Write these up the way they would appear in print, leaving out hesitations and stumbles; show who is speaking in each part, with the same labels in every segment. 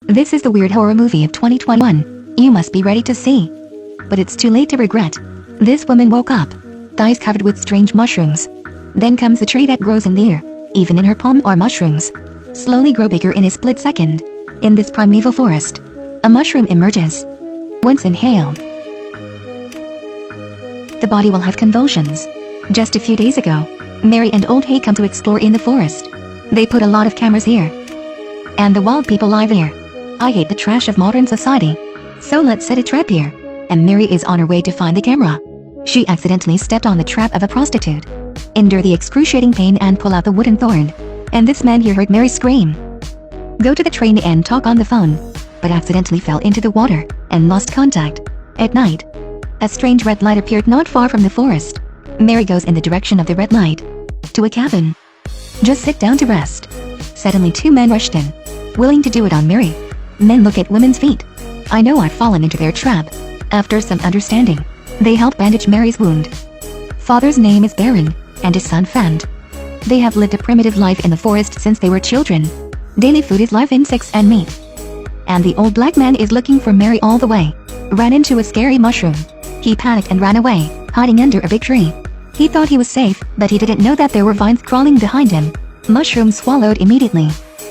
Speaker 1: This is the weird horror movie of 2021. You must be ready to see. But it's too late to regret. This woman woke up, thighs covered with strange mushrooms. Then comes the tree that grows in the air. Even in her palm are mushrooms. Slowly grow bigger in a split second. In this primeval forest, a mushroom emerges. Once inhaled, the body will have convulsions. Just a few days ago, Mary and Old Hay come to explore in the forest. They put a lot of cameras here. And the wild people live here. I hate the trash of modern society. So let's set a trap here. And Mary is on her way to find the camera. She accidentally stepped on the trap of a prostitute. Endure the excruciating pain and pull out the wooden thorn. And this man here heard Mary scream. Go to the train and talk on the phone. But accidentally fell into the water and lost contact. At night, a strange red light appeared not far from the forest. Mary goes in the direction of the red light. To a cabin. Just sit down to rest. Suddenly 2 men rushed in, willing to do it on Mary. Men look at women's feet. I know I've fallen into their trap. After some understanding, they help bandage Mary's wound. Father's name is Baron, and his son Fant. They have lived a primitive life in the forest since they were children. Daily food is live insects and meat. And the old black man is looking for Mary all the way. Ran into a scary mushroom. He panicked and ran away, hiding under a big tree. He thought he was safe, but he didn't know that there were vines crawling behind him. Mushrooms swallowed immediately.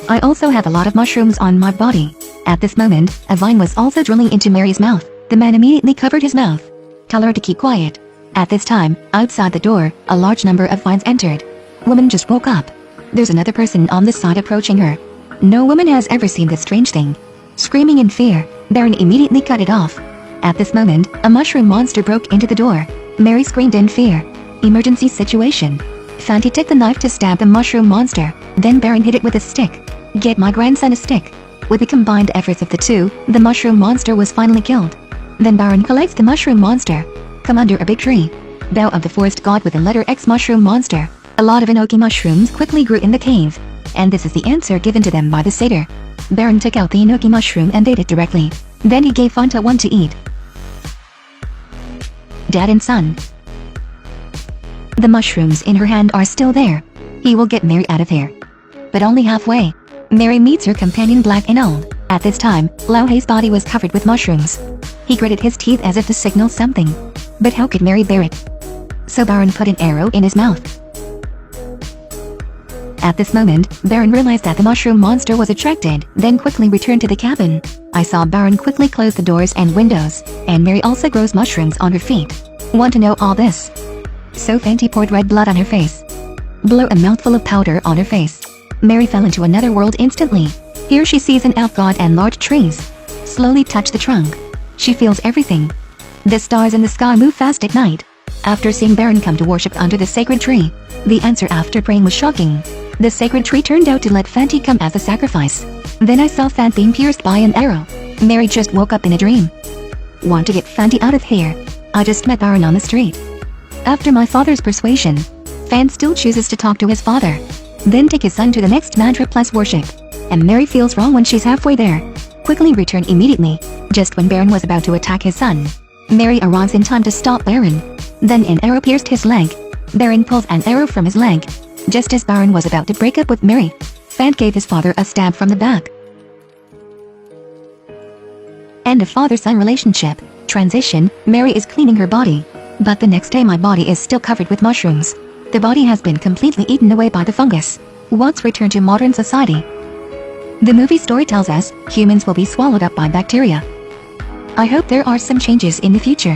Speaker 1: I also have a lot of mushrooms on my body. At this moment, a vine was also drilling into Mary's mouth. The man immediately covered his mouth. Tell her to keep quiet. At this time, outside the door, a large number of vines entered. Woman just woke up. There's another person on the side approaching her. No woman has ever seen this strange thing. Screaming in fear, Baron immediately cut it off. At this moment, a mushroom monster broke into the door. Mary screamed in fear. Emergency situation. Fanti took the knife to stab the mushroom monster. Then Baron hit it with a stick. Get my grandson a stick. With the combined efforts of the two, the mushroom monster was finally killed. Then Baron collects the mushroom monster. Come under a big tree. Bow of the forest god with the letter X mushroom monster. A lot of enoki mushrooms quickly grew in the cave. And this is the answer given to them by the satyr. Baron took out the enoki mushroom and ate it directly. Then he gave Fanta one to eat. Dad and son. The mushrooms in her hand are still there. He will get Mary out of here. But only halfway. Mary meets her companion Black and Old. At this time, Lao Hei's body was covered with mushrooms. He gritted his teeth as if to signal something. But how could Mary bear it? So Baron put an arrow in his mouth. At this moment, Baron realized that the mushroom monster was attracted, then quickly returned to the cabin. I saw Baron quickly close the doors and windows, and Mary also grows mushrooms on her feet. Want to know all this? So Fanti poured red blood on her face. Blew a mouthful of powder on her face. Mary fell into another world instantly. Here she sees an elf god and large trees. Slowly touch the trunk. She feels everything. The stars in the sky move fast at night. After seeing Baron come to worship under the sacred tree, the answer after praying was shocking. The sacred tree turned out to let Fanti come as a sacrifice. Then I saw Fant being pierced by an arrow. Mary just woke up in a dream. Want to get Fanti out of here? I just met Baron on the street. After my father's persuasion, Fant still chooses to talk to his father. Then take his son to the next mantra plus worship. And Mary feels wrong when she's halfway there. Quickly return immediately, just when Baron was about to attack his son. Mary arrives in time to stop Baron. Then an arrow pierced his leg. Baron pulls an arrow from his leg. Just as Baron was about to break up with Mary, Fant gave his father a stab from the back. End of father-son relationship. Transition, Mary is cleaning her body. But the next day my body is still covered with mushrooms. The body has been completely eaten away by the fungus. What's returned to modern society? The movie story tells us humans will be swallowed up by bacteria. I hope there are some changes in the future.